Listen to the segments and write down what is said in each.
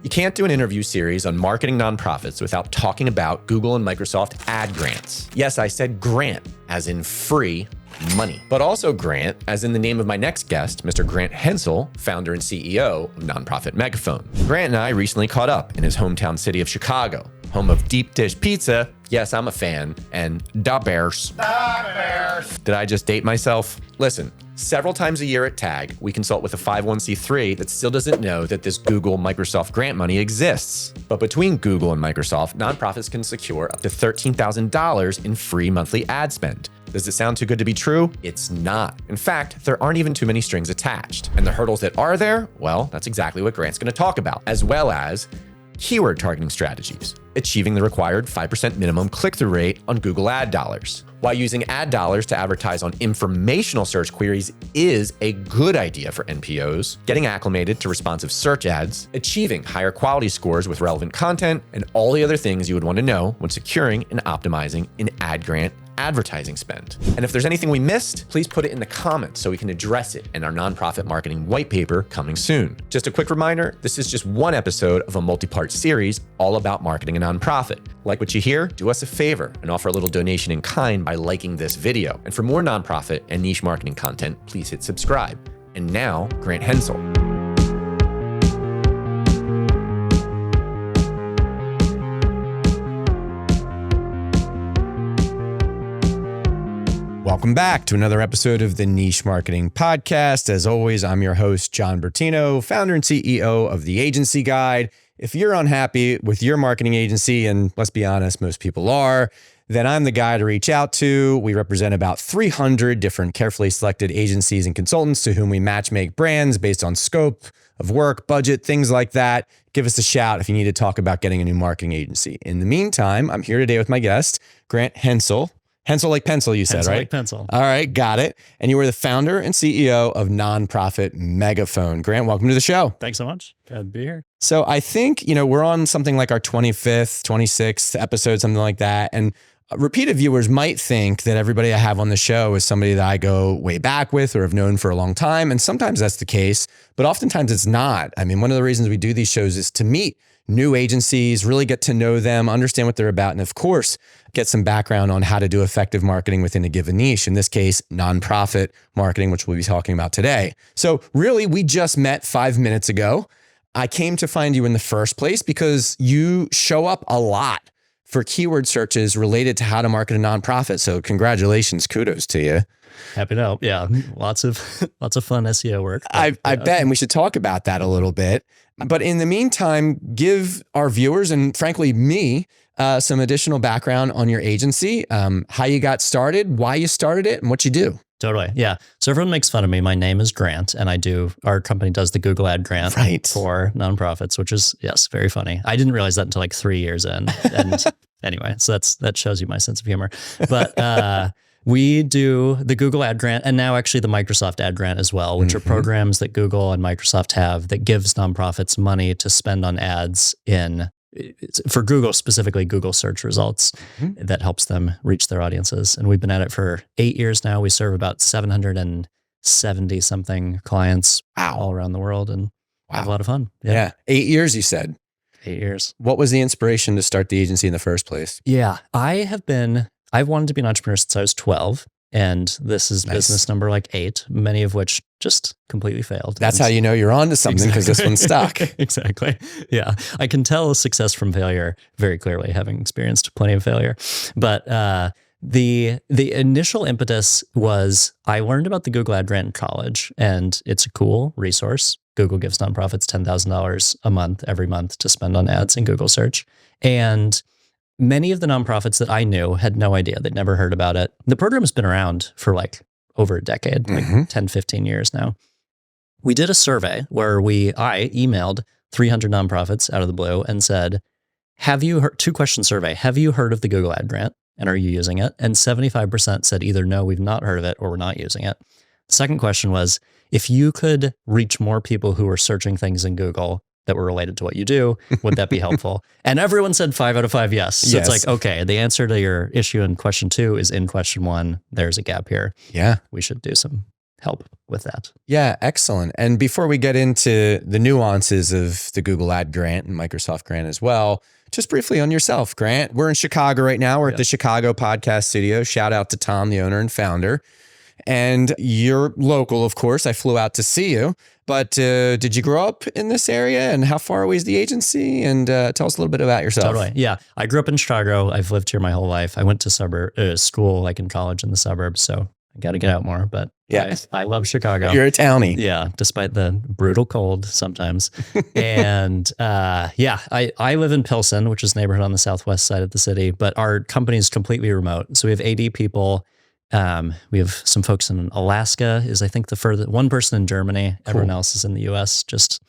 You can't do an interview series on marketing nonprofits without talking about Google and Microsoft ad grants. Yes, I said grant, as in free money, but also grant, as in the name of my next guest, Mr. Grant Hensel, founder and CEO of nonprofit Megaphone. Grant and I recently caught up in his hometown city of Chicago, home of deep dish pizza. Yes, I'm a fan. And da Bears. Da Bears. Did I just date myself? Listen, several times a year at TAG, we consult with a 501c3 that still doesn't know that this Google Microsoft grant money exists. But between Google and Microsoft, nonprofits can secure up to $13,000 in free monthly ad spend. Does it sound too good to be true? It's not. In fact, there aren't even too many strings attached. And the hurdles that are there, well, that's exactly what Grant's going to talk about, as well as keyword targeting strategies, achieving the required 5% minimum click-through rate on Google ad dollars. Why using ad dollars to advertise on informational search queries is a good idea for NPOs, getting acclimated to responsive search ads, achieving higher quality scores with relevant content, and all the other things you would want to know when securing and optimizing an ad grant advertising spend. And if there's anything we missed, please put it in the comments so we can address it in our nonprofit marketing white paper coming soon. Just a quick reminder, this is just one episode of a multi-part series all about marketing a nonprofit. Like what you hear? Do us a favor and offer a little donation in kind by liking this video. And for more nonprofit and niche marketing content, please hit subscribe. And now, Grant Hensel. Welcome back to another episode of the Niche Marketing Podcast. As always, I'm your host, John Bertino, founder and CEO of The Agency Guide. If you're unhappy with your marketing agency, and let's be honest, most people are, then I'm the guy to reach out to. We represent about 300 different carefully selected agencies and consultants to whom we match-make brands based on scope of work, budget, things like that. Give us a shout if you need to talk about getting a new marketing agency. In the meantime, I'm here today with my guest, Grant Hensel. Hensel like pencil, you said, Hensel right? like pencil. All right, got it. And you were the founder and CEO of nonprofit Megaphone. Grant, welcome to the show. Thanks so much. Glad to be here. So I think, we're on something like our 25th, 26th episode, something like that. And repeated viewers might think that everybody I have on the show is somebody that I go way back with or have known for a long time. And sometimes that's the case, but oftentimes it's not. I mean, one of the reasons we do these shows is to meet new agencies, really get to know them, understand what they're about, and of course, get some background on how to do effective marketing within a given niche. In this case, nonprofit marketing, which we'll be talking about today. So really, we just met 5 minutes ago. I came to find you in the first place because you show up a lot for keyword searches related to how to market a nonprofit. So congratulations, kudos to you. Happy to help. Yeah, lots of fun SEO work. I bet, and we should talk about that a little bit. But in the meantime, give our viewers and frankly me some additional background on your agency, how you got started, why you started it, and what you do. Totally. Yeah. So everyone makes fun of me. My name is Grant, and our company does the Google ad grant for nonprofits, which is, yes, very funny. I didn't realize that until like 3 years in. And anyway, so that shows you my sense of humor. But we do the Google ad grant and now actually the Microsoft ad grant as well, which are programs that Google and Microsoft have that gives nonprofits money to spend on ads for Google, specifically Google search results that helps them reach their audiences. And we've been at it for 8 years now. We serve about 770 something clients all around the world and have a lot of fun. Yeah. 8 years, you said. 8 years. What was the inspiration to start the agency in the first place? Yeah, I've wanted to be an entrepreneur since I was 12. And this is business number like 8, many of which just completely failed. That's how you know you're on to something, because this one's stuck. Exactly. Yeah. I can tell success from failure very clearly, having experienced plenty of failure. But the initial impetus was I learned about the Google Ad Grant in college, and it's a cool resource. Google gives nonprofits $10,000 a month, every month, to spend on ads in Google search. And many of the nonprofits that I knew had no idea. They'd never heard about it. The program has been around for like over a decade, like 10, 15 years now. We did a survey where I emailed 300 nonprofits out of the blue and said, have you heard, 2-question survey, have you heard of the Google Ad Grant and are you using it? And 75% said either no, we've not heard of it, or we're not using it. The second question was, if you could reach more people who are searching things in Google that were related to what you do, would that be helpful? And everyone said 5 out of 5 yes. So it's like, okay, the answer to your issue in question 2 is in question 1. There's a gap here. Yeah. We should do some help with that. Yeah, excellent. And before we get into the nuances of the Google Ad Grant and Microsoft Grant as well, just briefly on yourself, Grant. We're in Chicago right now. We're at the Chicago Podcast Studio. Shout out to Tom, the owner and founder. And you're local, of course. I flew out to see you. But did you grow up in this area? And how far away is the agency? And tell us a little bit about yourself. Totally. Yeah. I grew up in Chicago. I've lived here my whole life. I went to school, like in college in the suburbs. So I got to get out more. But yeah, I love Chicago. You're a townie. Yeah. Despite the brutal cold sometimes. And I live in Pilsen, which is a neighborhood on the southwest side of the city. But our company is completely remote. So we have 80 people. We have some folks in Alaska, is I think the furthest, one person in Germany, cool. Everyone else is in the US, just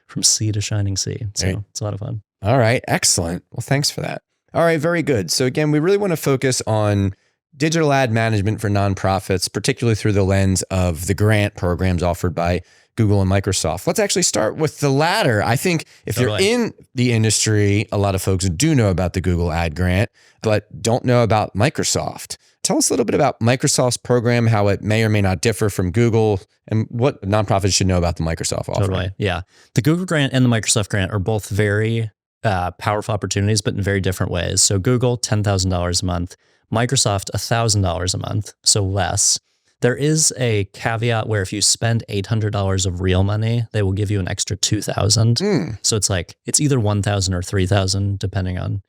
from sea to shining sea. So It's a lot of fun. All right. Excellent. Well, thanks for that. All right. Very good. So again, we really want to focus on digital ad management for nonprofits, particularly through the lens of the grant programs offered by Google and Microsoft. Let's actually start with the latter. I think if you're in the industry, a lot of folks do know about the Google Ad Grant, but don't know about Microsoft. Tell us a little bit about Microsoft's program, how it may or may not differ from Google, and what nonprofits should know about the Microsoft offering. Totally. Yeah. The Google Grant and the Microsoft Grant are both very powerful opportunities, but in very different ways. So Google, $10,000 a month. Microsoft, $1,000 a month, so less. There is a caveat where if you spend $800 of real money, they will give you an extra $2,000. So it's either $1,000 or $3,000, depending on.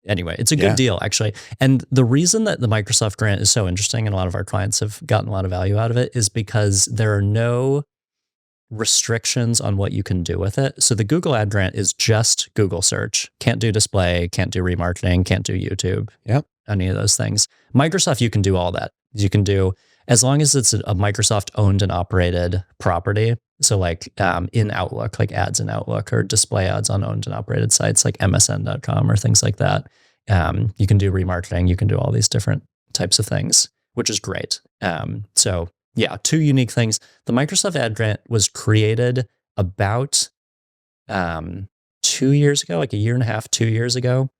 Anyway, it's a good deal, actually. And the reason that the Microsoft Grant is so interesting, and a lot of our clients have gotten a lot of value out of it, is because there are no restrictions on what you can do with it. So the Google Ad Grant is just Google search. Can't do display, can't do remarketing, can't do YouTube. Any of those things. Microsoft, you can do all that. You can do, as long as it's a Microsoft owned and operated property. So like in Outlook, like ads in Outlook, or display ads on owned and operated sites like MSN.com or things like that. You can do remarketing. You can do all these different types of things, which is great. So yeah, two unique things. The Microsoft Ad Grant was created about 2 years ago, like a year and a half, 2 years ago.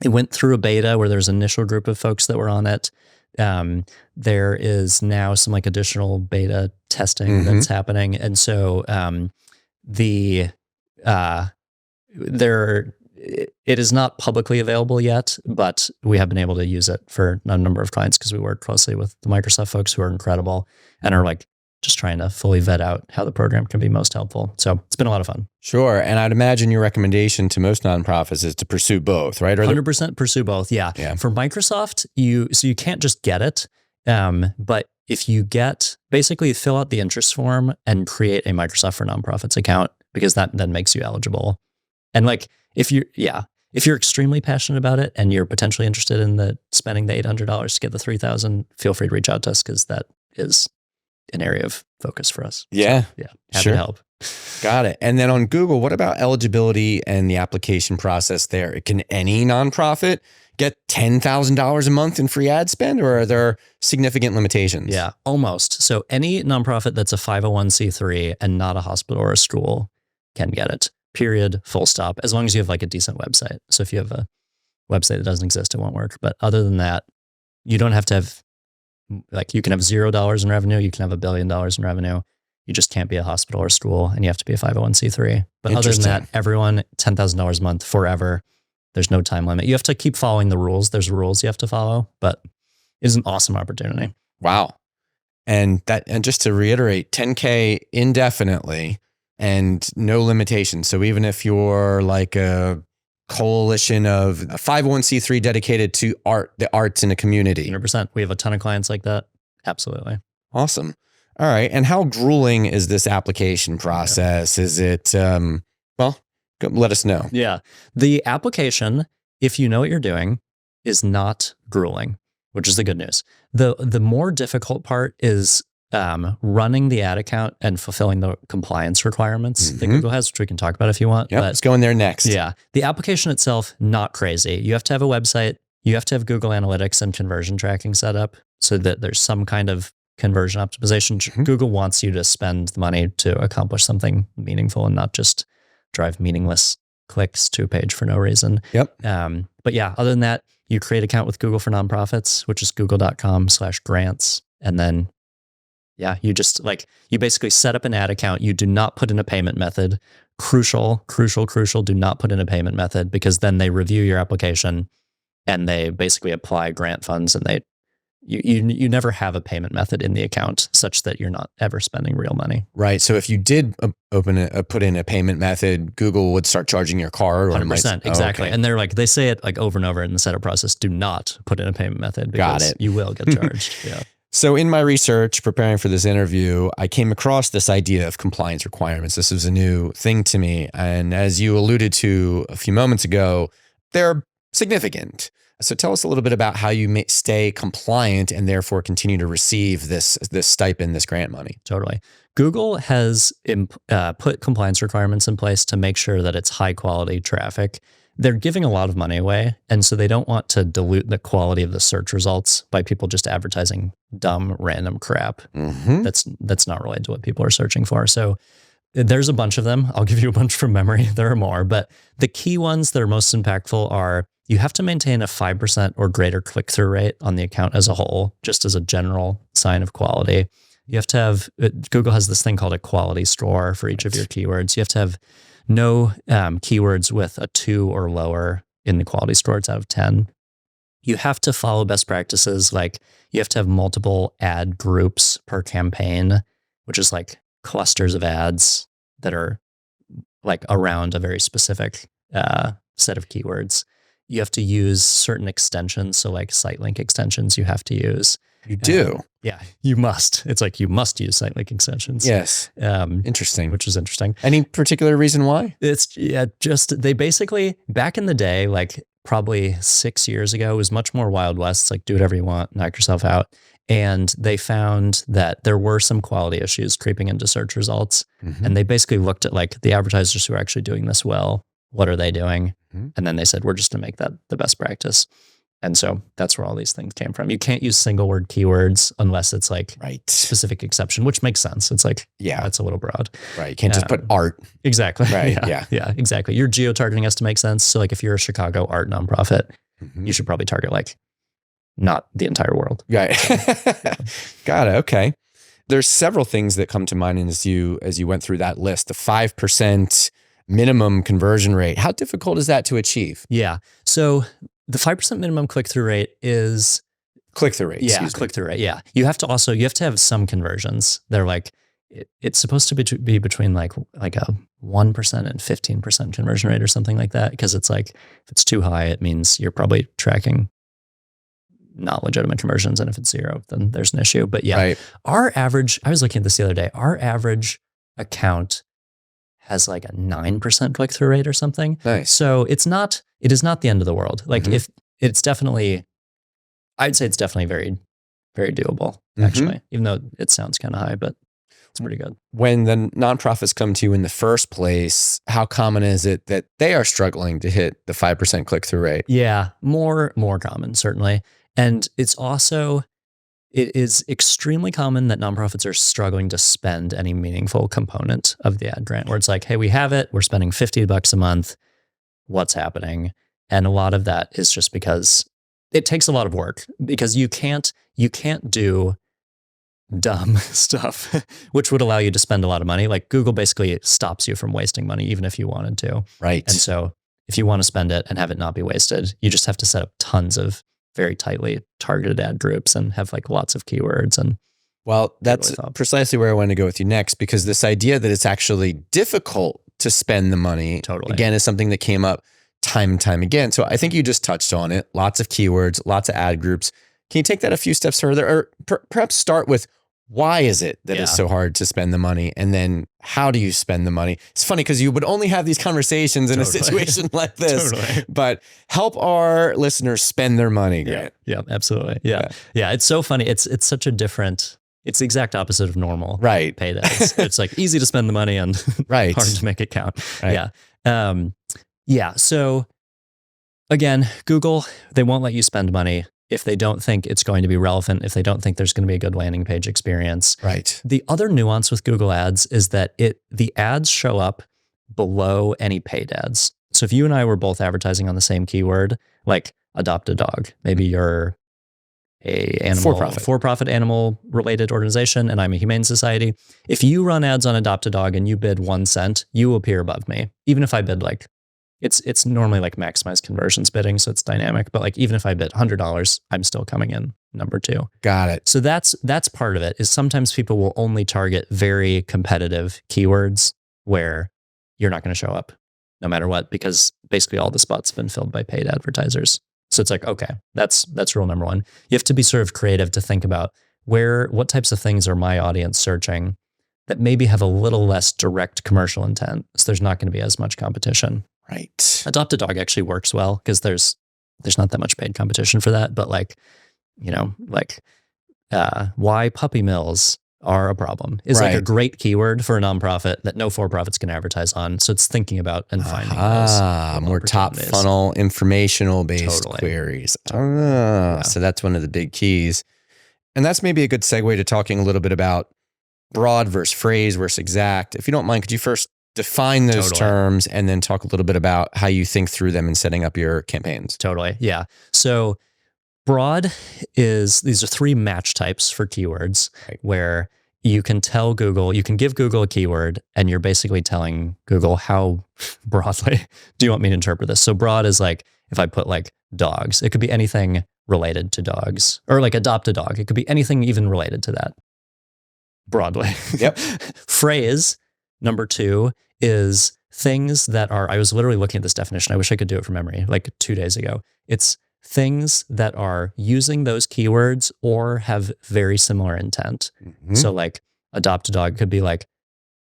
It went through a beta where there's an initial group of folks that were on it. There is now some like additional beta testing that's happening. And so it is not publicly available yet, but we have been able to use it for a number of clients because we work closely with the Microsoft folks who are incredible and are like just trying to fully vet out how the program can be most helpful. So it's been a lot of fun. Sure. And I'd imagine your recommendation to most nonprofits is to pursue both, right? 100% pursue both. Yeah. For Microsoft, you can't just get it. But if you basically fill out the interest form and create a Microsoft for Nonprofits account, because that then makes you eligible. And like, if you're extremely passionate about it and you're potentially interested in spending the $800 to get the $3,000, feel free to reach out to us because that is an area of focus for us. Yeah. So, happy to help. Got it. And then on Google, what about eligibility and the application process there? Can any nonprofit get $10,000 a month in free ad spend, or are there significant limitations? Yeah, almost. So any nonprofit that's a 501c3 and not a hospital or a school can get it. Period. Full stop. As long as you have like a decent website. So if you have a website that doesn't exist, it won't work. But other than that, you don't have to have, like, you can have $0 in revenue. You can have $1 billion in revenue. You just can't be a hospital or school, and you have to be a 501c3. But other than that, everyone, $10,000 a month forever. There's no time limit. You have to keep following the rules. There's rules you have to follow, but it is an awesome opportunity. Wow. And just to reiterate, 10K indefinitely and no limitations. So even if you're like a coalition of a 501c3 dedicated to the arts in a community. 100%. We have a ton of clients like that. Absolutely. Awesome. All right. And how grueling is this application process? Is it, let us know. Yeah. The application, if you know what you're doing, is not grueling, which is the good news. The more difficult part is running the ad account and fulfilling the compliance requirements that Google has, which we can talk about if you want. Yeah, let's go in there next. Yeah. The application itself, not crazy. You have to have a website. You have to have Google Analytics and conversion tracking set up so that there's some kind of conversion optimization. Google wants you to spend the money to accomplish something meaningful and not just drive meaningless clicks to a page for no reason. Yep. But yeah, other than that, you create an account with Google for Nonprofits, which is google.com/grants. And then Yeah. You just you basically set up an ad account. You do not put in a payment method. Crucial, crucial, crucial. Do not put in a payment method, because then they review your application and they basically apply grant funds, and you never have a payment method in the account such that you're not ever spending real money. Right. So if you did put in a payment method, Google would start charging your card. 100%. Exactly. Okay. And they say it over and over in the setup process. Do not put in a payment method, Got because it. you will get charged. Yeah. So in my research, preparing for this interview, I came across this idea of compliance requirements. This was a new thing to me. And as you alluded to a few moments ago, they're significant. So tell us a little bit about how you may stay compliant and therefore continue to receive this stipend, this grant money. Totally. Google has put compliance requirements in place to make sure that it's high quality traffic. They're giving a lot of money away, and so they don't want to dilute the quality of the search results by people just advertising dumb, random crap that's not related to what people are searching for. So there's a bunch of them. I'll give you a bunch from memory. There are more, but the key ones that are most impactful are: you have to maintain a 5% or greater click-through rate on the account as a whole, just as a general sign of quality. You have to have, Google has this thing called a quality score for each of your keywords. You have to have no keywords with a 2 or lower in the quality score. It's out of 10. You have to follow best practices. Like, you have to have multiple ad groups per campaign, which is like clusters of ads that are like around a very specific set of keywords. You have to use certain extensions. So like site link extensions you have to use. You do? Yeah, you must. It's like you must use site link extensions. Yes. Interesting. Which is interesting. Any particular reason why? It's just they basically, back in the day, like probably 6 years ago, it was much more Wild West. It's like, do whatever you want, knock yourself out. And they found that there were some quality issues creeping into search results. And they basically looked at like the advertisers who are actually doing this well. What are they doing? And then they said, we're just going to make that the best practice. And so that's where all these things came from. You can't use single word keywords unless it's like specific exception, which makes sense. It's like, that's a little broad. Right. You can't just put art. Exactly. Right. Yeah, exactly. Your geo-targeting has to make sense. So like if you're a Chicago art nonprofit, you should probably target like not the entire world. Right. Got it. Okay. There's several things that come to mind as you went through that list. The 5% minimum conversion rate. How difficult is that to achieve? Yeah. So the 5% minimum click-through rate is click-through rate. Yeah, click-through rate. Yeah. You have to have some conversions. They're like, it's supposed to be between like a 1% and 15% conversion rate or something like that. Because it's like, if it's too high, it means you're probably tracking not legitimate conversions. And if it's 0, then there's an issue. But yeah, our average, I was looking at this the other day, our average account has like a 9% click-through rate or something. Nice. So it is not the end of the world. Like if it's definitely, I'd say it's definitely very, very doable actually, even though it sounds kind of high, but it's pretty good. When the nonprofits come to you in the first place, how common is it that they are struggling to hit the 5% click-through rate? Yeah, more common, certainly. And it is extremely common that nonprofits are struggling to spend any meaningful component of the ad grant, where it's like, hey, we have it, we're spending $50 a month. What's happening? And a lot of that is just because it takes a lot of work, because you can't do dumb stuff, which would allow you to spend a lot of money. Like Google basically stops you from wasting money, even if you wanted to. Right. And so if you want to spend it and have it not be wasted, you just have to set up tons of very tightly targeted ad groups and have like lots of keywords. And well, that's precisely where I want to go with you next, because this idea that it's actually difficult to spend the money, again, is something that came up time and time again. So I think you just touched on it. Lots of keywords, lots of ad groups. Can you take that a few steps further, or perhaps start with why is it that it's so hard to spend the money? And then how do you spend the money? It's funny because you would only have these conversations in a situation like this, but help our listeners spend their money. Grant. Yeah, absolutely. Yeah. It's so funny. It's such a different, it's the exact opposite of normal paydays. It's like easy to spend the money and hard to make it count. Yeah. So again, Google, they won't let you spend money if they don't think it's going to be relevant, if they don't think there's going to be a good landing page experience. Right. The other nuance with Google Ads is that the ads show up below any paid ads. So if you and I were both advertising on the same keyword, like adopt a dog, maybe you're for-profit animal related organization, and I'm a humane society. If you run ads on Adopt a Dog and you bid 1 cent, you appear above me. Even if I bid like, it's normally like maximized conversions bidding, so it's dynamic. But like even if I bid $100, I'm still coming in number 2. Got it. So that's part of it. Is sometimes people will only target very competitive keywords where you're not going to show up no matter what, because basically all the spots have been filled by paid advertisers. So it's like, okay, that's rule number 1. You have to be sort of creative to think about what types of things are my audience searching that maybe have a little less direct commercial intent. So there's not going to be as much competition. Right. Adopt a Dog actually works well because there's not that much paid competition for that. But like, why puppy mills are a problem is like a great keyword for a nonprofit that no for-profits can advertise on. So it's thinking about and finding those more top funnel informational based queries. So that's one of the big keys. And that's maybe a good segue to talking a little bit about broad versus phrase versus exact. If you don't mind, could you first define those terms and then talk a little bit about how you think through them in setting up your campaigns? Totally. Yeah. So broad these are 3 match types for keywords where you can tell Google, you can give Google a keyword and you're basically telling Google how broadly do you want me to interpret this? So broad is like, if I put like dogs, it could be anything related to dogs, or like adopt a dog. It could be anything even related to that broadly. Yep. Phrase number 2 is things that are, I was literally looking at this definition. I wish I could do it from memory, like 2 days ago. It's things that are using those keywords or have very similar intent. Mm-hmm. So like adopt a dog could be like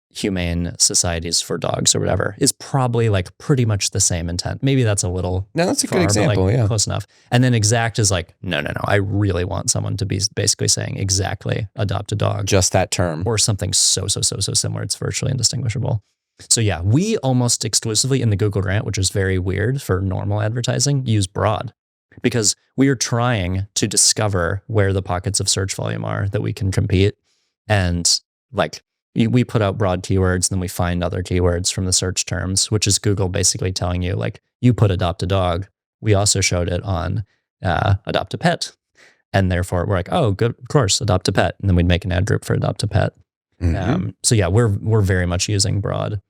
humane societies for dogs or whatever, is probably like pretty much the same intent. Maybe that's a little No, that's a good example, yeah. Close enough. And then exact is like, no. I really want someone to be basically saying exactly adopt a dog. Just that term. Or something so similar. It's virtually indistinguishable. So yeah, we almost exclusively in the Google Grant, which is very weird for normal advertising, use broad. Because we are trying to discover where the pockets of search volume are that we can compete. And like we put out broad keywords, then we find other keywords from the search terms, which is Google basically telling you like, you put adopt a dog. We also showed it on adopt a pet. And therefore we're like, oh, good, of course, adopt a pet. And then we'd make an ad group for adopt a pet. Mm-hmm. So yeah, we're very much using broad,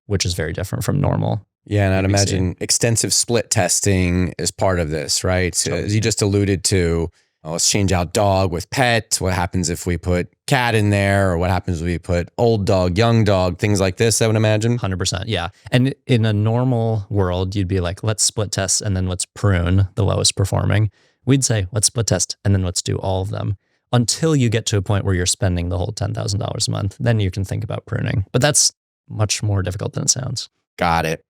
which is very different from normal. Yeah, and I'd imagine extensive split testing is part of this, right? So as you just alluded to, let's change out dog with pet. What happens if we put cat in there? Or what happens if we put old dog, young dog, things like this, I would imagine? 100%, yeah. And in a normal world, you'd be like, let's split test and then let's prune the lowest performing. We'd say, let's split test and then let's do all of them until you get to a point where you're spending the whole $10,000 a month. Then you can think about pruning. But that's much more difficult than it sounds. Got it.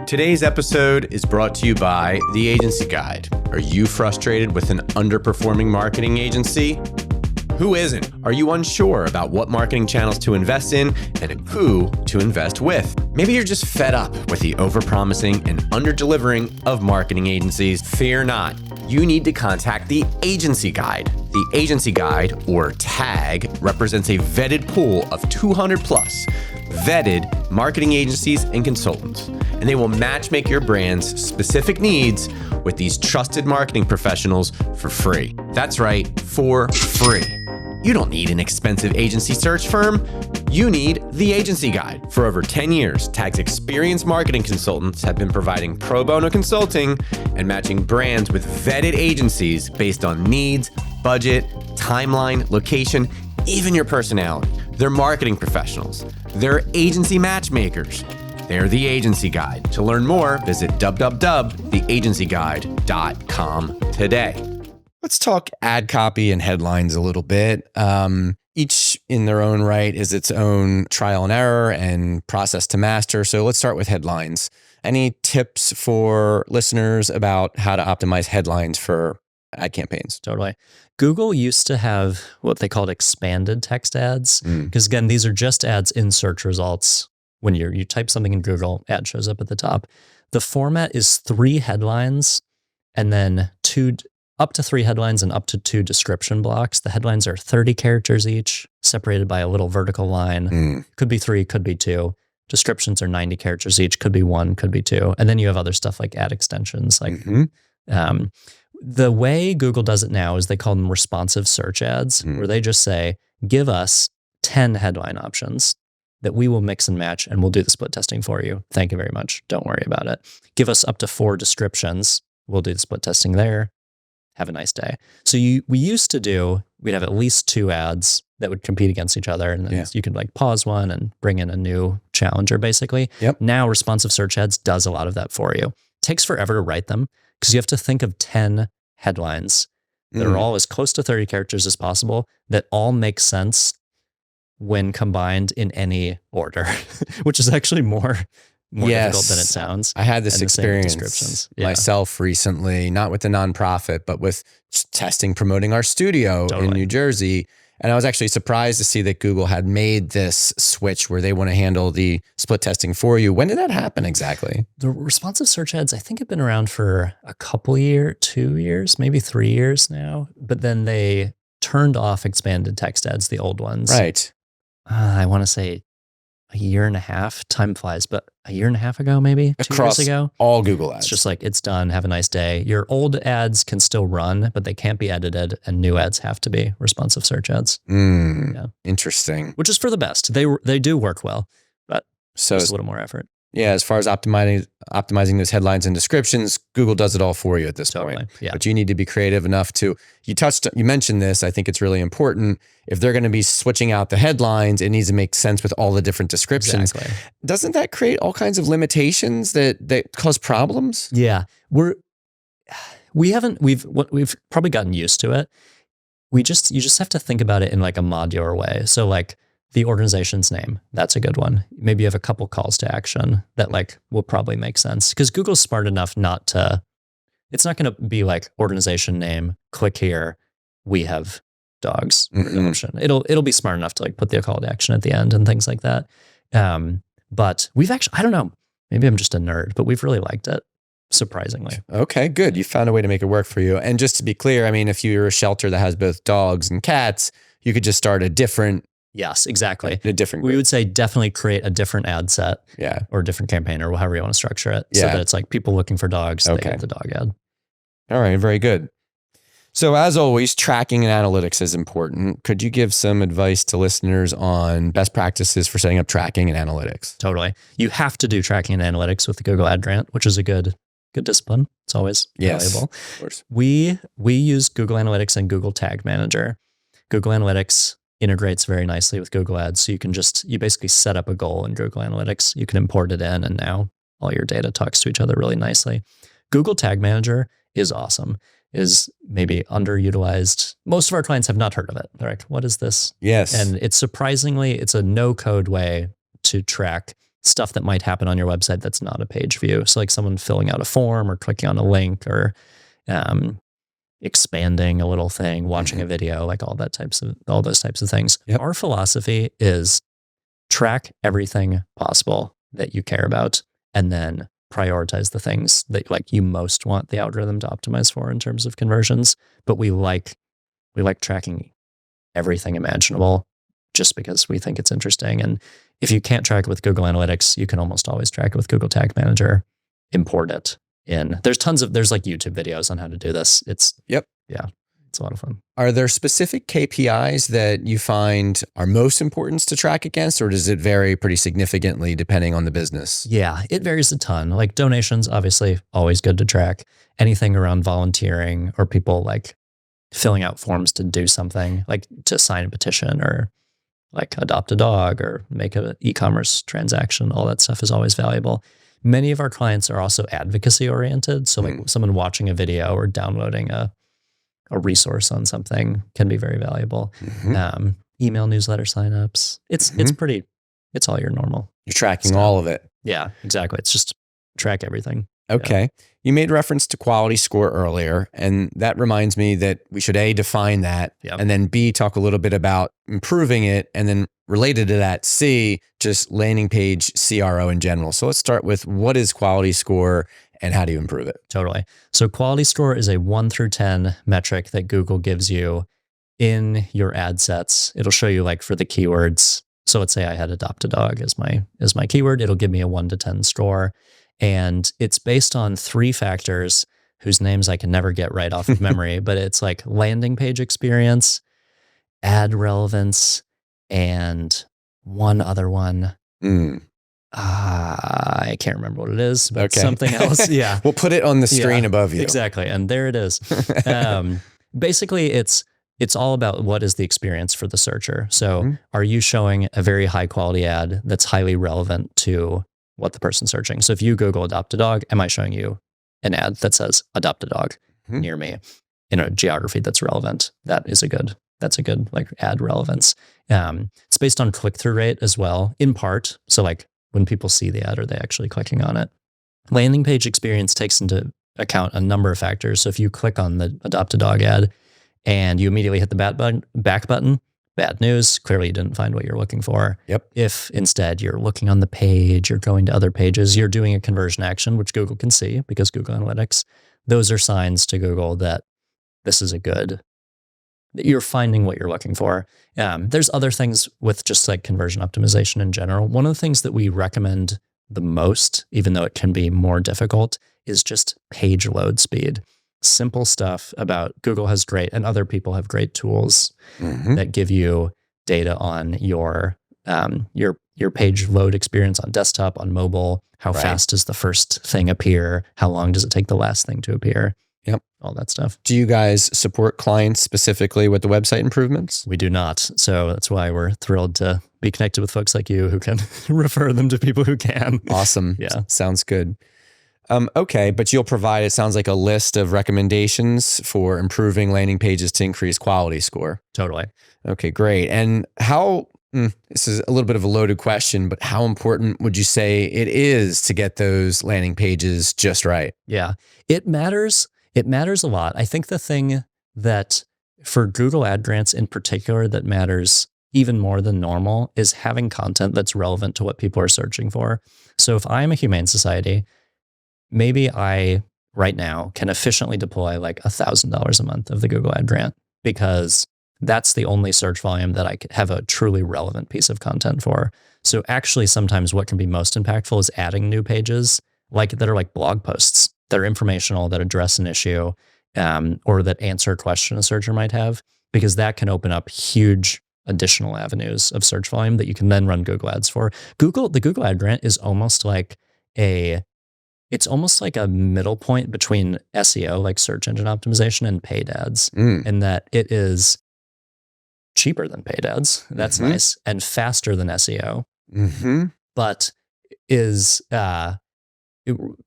Today's episode is brought to you by The Agency Guide. Are you frustrated with an underperforming marketing agency? Who isn't? Are you unsure about what marketing channels to invest in and who to invest with? Maybe you're just fed up with the overpromising and underdelivering of marketing agencies. Fear not. You need to contact The Agency Guide. The Agency Guide, or TAG, represents a vetted pool of 200 plus vetted marketing agencies and consultants, and they will matchmake your brand's specific needs with these trusted marketing professionals for free. That's right, for free. You don't need an expensive agency search firm. You need The Agency Guide. For over 10 years, TAG's experienced marketing consultants have been providing pro bono consulting and matching brands with vetted agencies based on needs, budget, timeline, location, even your personality. They're marketing professionals. They're agency matchmakers. They're The Agency Guide. To learn more, visit www.theagencyguide.com today. Let's talk ad copy and headlines a little bit. Each in their own right is its own trial and error and process to master. So let's start with headlines. Any tips for listeners about how to optimize headlines for ad campaigns? Totally. Google used to have what they called expanded text ads, because again, these are just ads in search results. When you type something in Google, ad shows up at the top. The format is 3 headlines and then up to 3 headlines and up to 2 description blocks. The headlines are 30 characters each, separated by a little vertical line. Could be 3, could be 2. Descriptions are 90 characters each, could be 1, could be 2. And then you have other stuff like ad extensions. Like the way Google does it now is they call them responsive search ads, where they just say, give us 10 headline options that we will mix and match, and we'll do the split testing for you. Thank you very much. Don't worry about it. Give us up to 4 descriptions. We'll do the split testing there. Have a nice day. So we'd have at least 2 ads that would compete against each other. And then you could like pause one and bring in a new challenger, basically. Yep. Now responsive search ads does a lot of that for you. It takes forever to write them because you have to think of 10 headlines that are all as close to 30 characters as possible that all make sense when combined in any order, which is actually more difficult than it sounds. I had this experience myself recently, not with the nonprofit, but with promoting our studio in New Jersey. And I was actually surprised to see that Google had made this switch where they want to handle the split testing for you. When did that happen exactly? The responsive search ads, I think, have been around for a couple 2 years, maybe 3 years now. But then they turned off expanded text ads, the old ones. Right. I want to say a year and a half. Time flies, but a year and a half ago, maybe across 2 years ago. All Google ads. It's just like, it's done. Have a nice day. Your old ads can still run, but they can't be edited, and new ads have to be responsive search ads. Interesting. Which is for the best. They do work well, but just a little more effort. Yeah, as far as optimizing those headlines and descriptions, Google does it all for you at this point. Yeah. But you need to be creative enough to, you mentioned this, I think it's really important. If they're going to be switching out the headlines, it needs to make sense with all the different descriptions. Exactly. Doesn't that create all kinds of limitations that cause problems? Yeah. We've probably gotten used to it. You just have to think about it in like a modular way. So like, the organization's name, that's a good one. Maybe you have a couple calls to action that like will probably make sense, because Google's smart enough it's not going to be like organization name, click here, we have dogs for adoption. It'll be smart enough to like put the call to action at the end and things like that. But we've actually, I don't know, maybe I'm just a nerd, but we've really liked it, surprisingly. Okay, good. You found a way to make it work for you. And just to be clear, I mean, if you're a shelter that has both dogs and cats, you could just start a different. Yes, exactly. A different group. We would say definitely create a different ad set, or a different campaign, or however you want to structure it, so that it's like people looking for dogs, they get the dog ad. All right, very good. So as always, tracking and analytics is important. Could you give some advice to listeners on best practices for setting up tracking and analytics? Totally. You have to do tracking and analytics with the Google Ad Grant, which is a good discipline. It's always valuable. Of course. We use Google Analytics and Google Tag Manager. Google Analytics integrates very nicely with Google Ads. So you basically set up a goal in Google Analytics. You can import it in, and now all your data talks to each other really nicely. Google Tag Manager is awesome, is maybe underutilized. Most of our clients have not heard of it. They're like, what is this? Yes. And it's a no-code way to track stuff that might happen on your website that's not a page view. So like someone filling out a form or clicking on a link or expanding a little thing, watching a video, like all those types of things. Yep. Our philosophy is track everything possible that you care about, and then prioritize the things that like you most want the algorithm to optimize for in terms of conversions. But we like tracking everything imaginable just because we think it's interesting. And if you can't track it with Google Analytics, you can almost always track it with Google Tag Manager, import it in. There's like YouTube videos on how to do this. It's a lot of fun. Are there specific KPIs that you find are most important to track against, or does it vary pretty significantly depending on the business? Yeah, it varies a ton. Like donations, obviously always good to track. Anything around volunteering or people like filling out forms to do something, like to sign a petition or like adopt a dog or make an e-commerce transaction, all that stuff is always valuable. Many of our clients are also advocacy oriented. So like someone watching a video or downloading a resource on something can be very valuable. Email newsletter signups. It's all your normal. You're tracking all of it. Yeah, exactly. It's just track everything. Okay. Yeah. You made reference to quality score earlier, and that reminds me that we should A, define that, and then B, talk a little bit about improving it, and then related to that, C, just landing page CRO in general. So let's start with, what is quality score and how do you improve it? Totally. So quality score is a 1 through 10 metric that Google gives you in your ad sets. It'll show you like for the keywords. So let's say I had adopt a dog as my keyword. It'll give me a 1 to 10 score. And it's based on 3 factors: whose names I can never get right off of memory, but it's like landing page experience, ad relevance, and one other one. I can't remember what it is, but something else. Yeah. We'll put it on the screen above you. Exactly. And there it is. Basically, it's all about what is the experience for the searcher. So are you showing a very high quality ad that's highly relevant to what the person's searching? So if you Google adopt a dog, am I showing you an ad that says adopt a dog near me in a geography that's relevant? That's a good like ad relevance. It's based on click-through rate as well, in part. So like when people see the ad, are they actually clicking on it? Landing page experience takes into account a number of factors. So if you click on the adopt a dog ad and you immediately hit the back button, bad news. Clearly you didn't find what you're looking for. Yep. If instead you're looking on the page, you're going to other pages, you're doing a conversion action, which Google can see because Google Analytics, those are signs to Google that this is that you're finding what you're looking for. There's other things with just like conversion optimization in general. One of the things that we recommend the most, even though it can be more difficult, is just page load speed. Simple stuff about Google has great, and other people have great tools that give you data on your page load experience on desktop, on mobile. How fast does the first thing appear? How long does it take the last thing to appear? Yep. All that stuff. Do you guys support clients specifically with the website improvements? We do not. So that's why we're thrilled to be connected with folks like you who can refer them to people who can. Awesome. Yeah. Sounds good. Okay, but you'll provide, it sounds like, a list of recommendations for improving landing pages to increase quality score. Totally. Okay, great. And how, this is a little bit of a loaded question, but how important would you say it is to get those landing pages just right? Yeah, it matters. It matters a lot. I think the thing that for Google Ad Grants in particular that matters even more than normal is having content that's relevant to what people are searching for. So if I'm a humane society, maybe I right now can efficiently deploy like $1,000 a month of the Google Ad Grant because that's the only search volume that I have a truly relevant piece of content for. So actually sometimes what can be most impactful is adding new pages that are like blog posts that are informational, that address an issue, or that answer a question a searcher might have, because that can open up huge additional avenues of search volume that you can then run Google Ads for. The Google Ad Grant is almost like a middle point between SEO, like search engine optimization, and paid ads, in that it is cheaper than paid ads. That's nice, and faster than SEO, but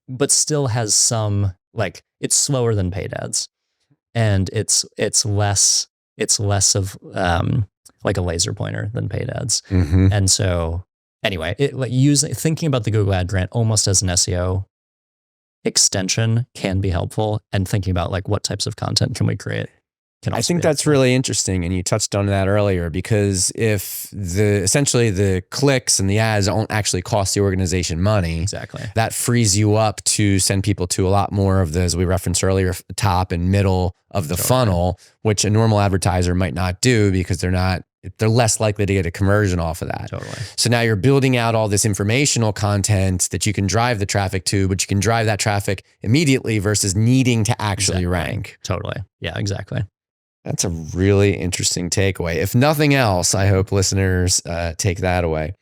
but still has some, like, it's slower than paid ads, and it's less of like a laser pointer than paid ads. And so anyway, thinking about the Google Ad Grant almost as an SEO extension can be helpful, and thinking about like what types of content can we create. I think that's really interesting, and you touched on that earlier, because if essentially the clicks and the ads don't actually cost the organization money, exactly, that frees you up to send people to a lot more of the, as we referenced earlier, top and middle of the funnel, which a normal advertiser might not do because they're less likely to get a conversion off of that. Totally. So now you're building out all this informational content that you can drive the traffic to, but you can drive that traffic immediately versus needing to actually rank. Totally. Yeah, exactly. That's a really interesting takeaway. If nothing else, I hope listeners take that away.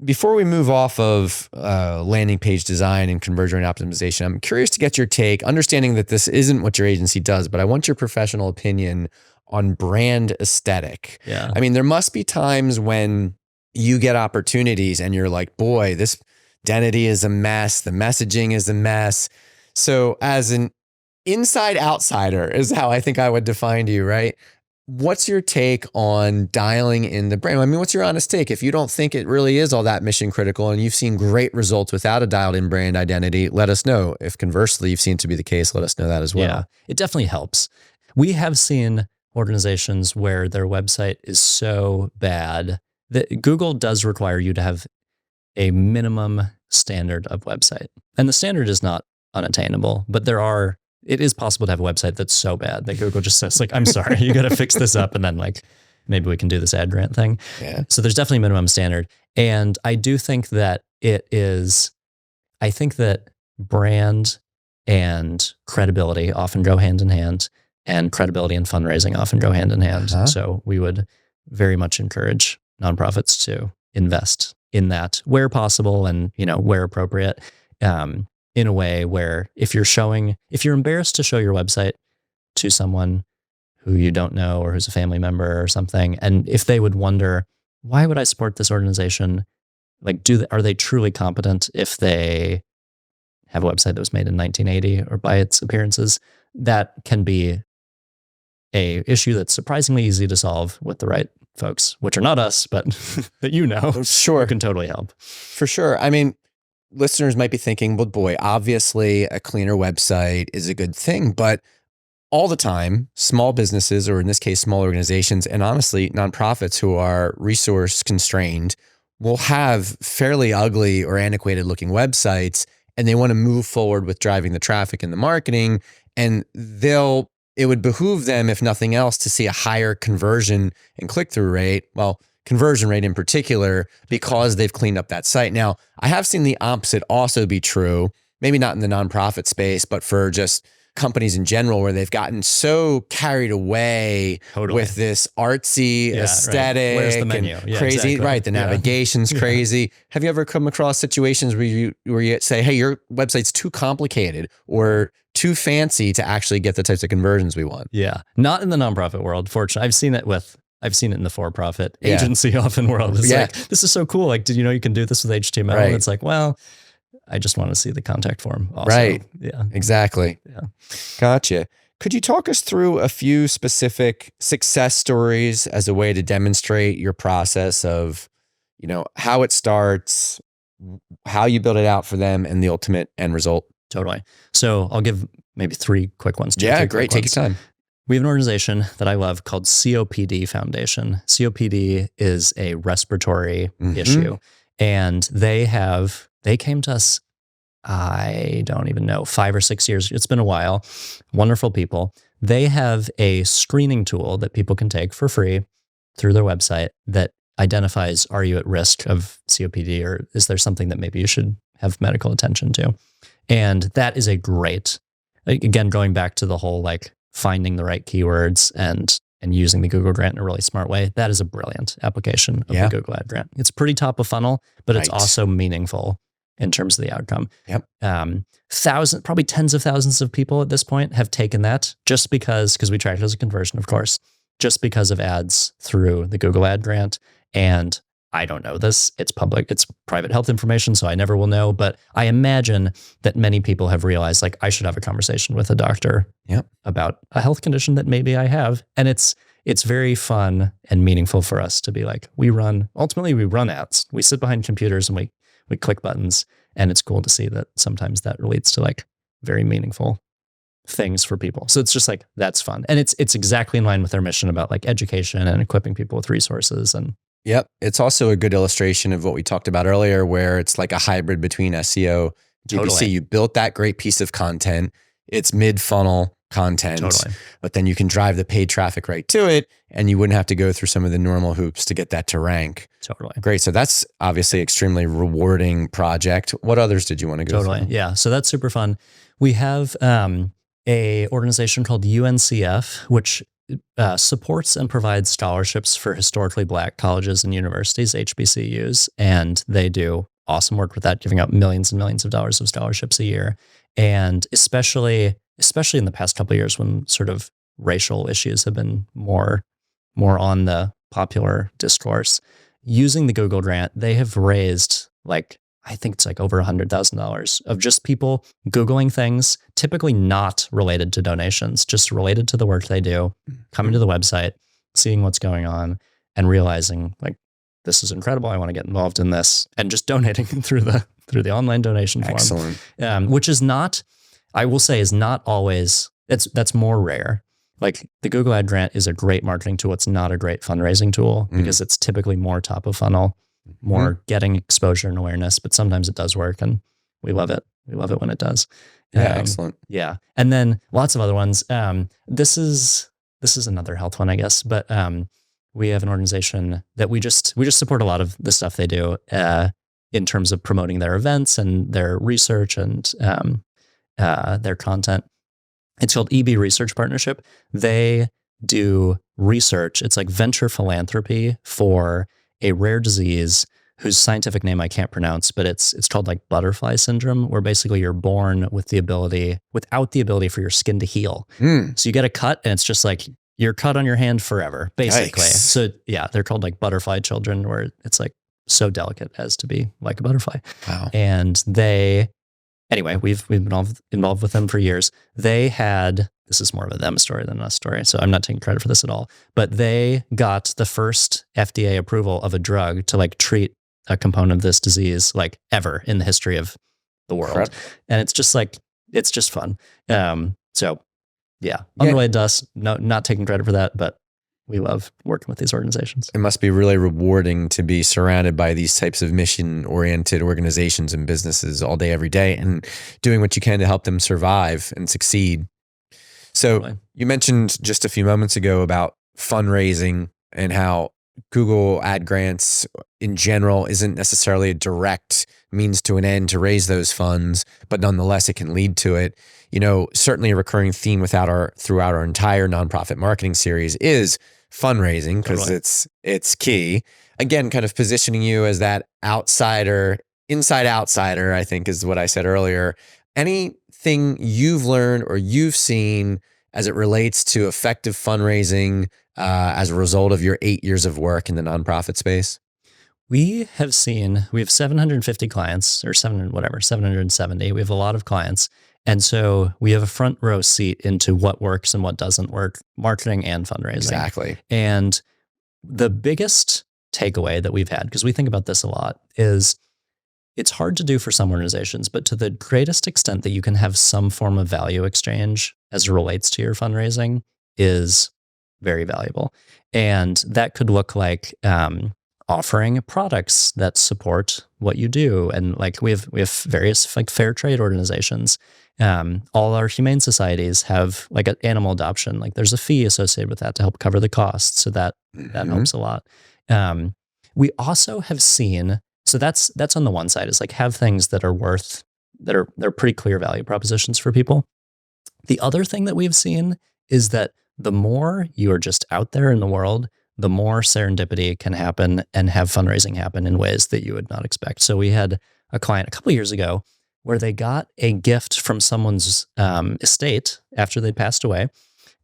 Before we move off of landing page design and conversion rate optimization, I'm curious to get your take, understanding that this isn't what your agency does, but I want your professional opinion on brand aesthetic. Yeah. I mean, there must be times when you get opportunities and you're like, boy, this identity is a mess. The messaging is a mess. So as an inside outsider is how I think I would define you, right? What's your take on dialing in the brand? I mean, what's your honest take? If you don't think it really is all that mission critical and you've seen great results without a dialed in brand identity, let us know. If conversely you've seen it to be the case, let us know that as well. Yeah, it definitely helps. We have seen organizations where their website is so bad that Google does require you to have a minimum standard of website. And the standard is not unattainable, but it is possible to have a website that's so bad that Google just says, like, I'm sorry, you got to fix this up. And then like, maybe we can do this ad grant thing. Yeah. So there's definitely a minimum standard. And I do think that I think that brand and credibility often go hand in hand, and credibility and fundraising often go hand in hand. So we would very much encourage nonprofits to invest in that where possible and, where appropriate, in a way where if you're embarrassed to show your website to someone who you don't know or who's a family member or something, and if they would wonder, why would I support this organization? Like, are they truly competent if they have a website that was made in 1980 or by its appearances? That can be a issue that's surprisingly easy to solve with the right folks, which are not us, but that Sure. can totally help. For sure. I mean, listeners might be thinking, well, boy, obviously a cleaner website is a good thing, but all the time, small businesses, or in this case, small organizations, and honestly, nonprofits who are resource constrained will have fairly ugly or antiquated looking websites, and they want to move forward with driving the traffic and the marketing. And it would behoove them, if nothing else, to see a higher conversion and click-through rate. Well, conversion rate in particular, because they've cleaned up that site. Now, I have seen the opposite also be true, maybe not in the nonprofit space, but for just companies in general, where they've gotten so carried away with this artsy aesthetic. Right. Where's the menu? And crazy, exactly. Right? The navigation's crazy. Have you ever come across situations where you say, "Hey, your website's too complicated or too fancy to actually get the types of conversions we want"? Yeah, not in the nonprofit world. Fortunately, I've seen it in the for-profit agency often world. It's like, this is so cool. Like, did you know you can do this with HTML? Right. And it's like, well, I just want to see the contact form also. Right. Yeah. Exactly. Yeah. Gotcha. Could you talk us through a few specific success stories as a way to demonstrate your process of, how it starts, how you build it out for them, and the ultimate end result? Totally. So I'll give maybe 3 quick ones. Yeah, great. Take your time. We have an organization that I love called COPD Foundation. COPD is a respiratory issue, and they came to us, I don't even know, 5 or 6 years. It's been a while. Wonderful people. They have a screening tool that people can take for free through their website that identifies, are you at risk of COPD, or is there something that maybe you should have medical attention to? And that is a great, again, going back to the whole finding the right keywords and using the Google grant in a really smart way. That is a brilliant application of the Google Ad grant. It's pretty top of funnel, but it's also meaningful in terms of the outcome. Yep. Probably tens of thousands of people at this point have taken that just because we tracked it as a conversion, of course, just because of ads through the Google Ad grant. And I don't know this. It's public. It's private health information, so I never will know. But I imagine that many people have realized, I should have a conversation with a doctor about a health condition that maybe I have. And it's very fun and meaningful for us to be we run ads. We sit behind computers and we click buttons. And it's cool to see that sometimes that relates to very meaningful things for people. So it's just that's fun. And it's exactly in line with their mission about education and equipping people with resources. And yep. It's also a good illustration of what we talked about earlier, where it's a hybrid between SEO, PPC. You built that great piece of content. It's mid-funnel content, but then you can drive the paid traffic right to it, and you wouldn't have to go through some of the normal hoops to get that to rank. Totally. Great. So that's obviously extremely rewarding project. What others did you want to go through? Yeah. So that's super fun. We have a organization called UNCF, which supports and provides scholarships for historically Black colleges and universities, HBCUs, and they do awesome work with that, giving out millions and millions of dollars of scholarships a year. And especially in the past couple of years, when sort of racial issues have been more on the popular discourse, using the Google grant, they have raised I think it's over $100,000 of just people Googling things, typically not related to donations, just related to the work they do, coming to the website, seeing what's going on, and realizing this is incredible. I want to get involved in this, and just donating through the online donation form. Excellent. Which is not, I will say, is not always. That's more rare. The Google Ad grant is a great marketing tool. It's not a great fundraising tool because it's typically more top of funnel, more getting exposure and awareness, but sometimes it does work, and we love it. We love it when it does. Excellent. Yeah. And then lots of other ones. This is another health one, I guess, but we have an organization that we just support a lot of the stuff they do in terms of promoting their events and their research. And their content. It's called EB Research Partnership. They do research. It's like venture philanthropy for a rare disease whose scientific name I can't pronounce, but it's called like butterfly syndrome, where basically you're born with without the ability for your skin to heal. So you get a cut and it's just like you're cut on your hand forever, basically. Yikes. So yeah, they're called like butterfly children, where it's like so delicate as to be like a butterfly. Wow. And anyway, we've been involved with them for years. This is more of a them story than us story, so I'm not taking credit for this at all. But they got the first FDA approval of a drug to like treat a component of this disease like ever in the history of the world. Correct. And it's just fun. So yeah, unrelated to us, no, not taking credit for that, but we love working with these organizations. It must be really rewarding to be surrounded by these types of mission-oriented organizations and businesses all day, every day, and doing what you can to help them survive and succeed. So Totally. You mentioned just a few moments ago about fundraising and how Google ad grants in general isn't necessarily a direct means to an end to raise those funds, but nonetheless, it can lead to it. You know, certainly a recurring theme throughout our entire nonprofit marketing series is fundraising, because Totally. it's key. Again, kind of positioning you as that inside outsider, I think is what I said earlier. Anything you've learned or you've seen as it relates to effective fundraising as a result of your 8 years of work in the nonprofit space? We have 750 clients, or 770. We have a lot of clients. And so we have a front row seat into what works and what doesn't work, marketing and fundraising. Exactly. And the biggest takeaway that we've had, because we think about this a lot, is it's hard to do for some organizations, but to the greatest extent that you can have some form of value exchange as it relates to your fundraising is very valuable. And that could look like offering products that support what you do. And like we have various like fair trade organizations. All our humane societies have like an animal adoption. Like there's a fee associated with that to help cover the costs. So that helps a lot. We also have seen, so that's on the one side, is like have things that are pretty clear value propositions for people. The other thing that we've seen is that the more you are just out there in the world, the more serendipity can happen and have fundraising happen in ways that you would not expect. So we had a client a couple of years ago where they got a gift from someone's estate after they'd passed away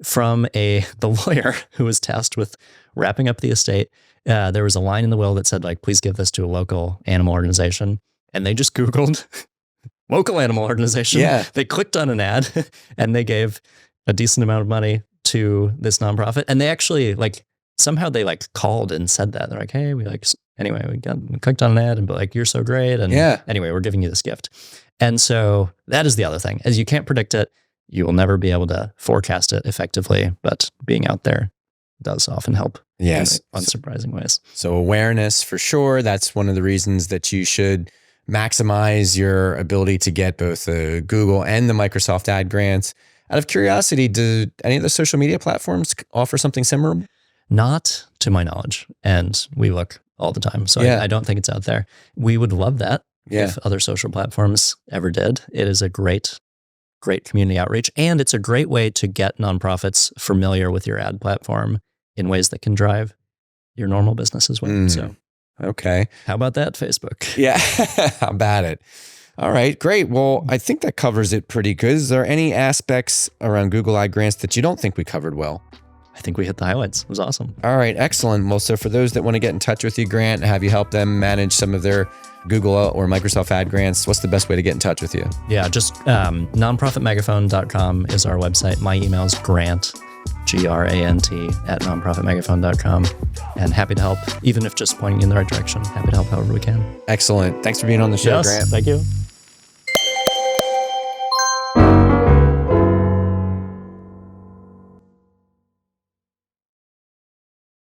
from the lawyer who was tasked with wrapping up the estate. There was a line in the will that said, like, please give this to a local animal organization. And they just Googled local animal organization. Yeah. They clicked on an ad and they gave a decent amount of money to this nonprofit. And they actually somehow they called and said that. They're like, hey, we clicked on an ad and be like, you're so great. And anyway, we're giving you this gift. And so that is the other thing, is you can't predict it. You will never be able to forecast it effectively, but being out there does often help. Yes. In unsurprising ways. So awareness for sure. That's one of the reasons that you should maximize your ability to get both the Google and the Microsoft ad grants. Out of curiosity, do any of the social media platforms offer something similar? Not to my knowledge. And we look all the time. So I don't think it's out there. We would love that if other social platforms ever did. It is a great community outreach. And it's a great way to get nonprofits familiar with your ad platform in ways that can drive your normal business as well. So, okay. How about that, Facebook? Yeah. How about it? All right, great. Well, I think that covers it pretty good. Is there any aspects around Google Ad Grants that you don't think we covered well? I think we hit the highlights. It was awesome. All right, excellent. Well, so for those that want to get in touch with you, Grant, and have you help them manage some of their Google or Microsoft ad grants, what's the best way to get in touch with you? Yeah, just nonprofitmegaphone.com is our website. My email is Grant, GRANT, at nonprofitmegaphone.com. And happy to help, even if just pointing you in the right direction. Happy to help however we can. Excellent. Thanks for being on the show, Grant. Thank you.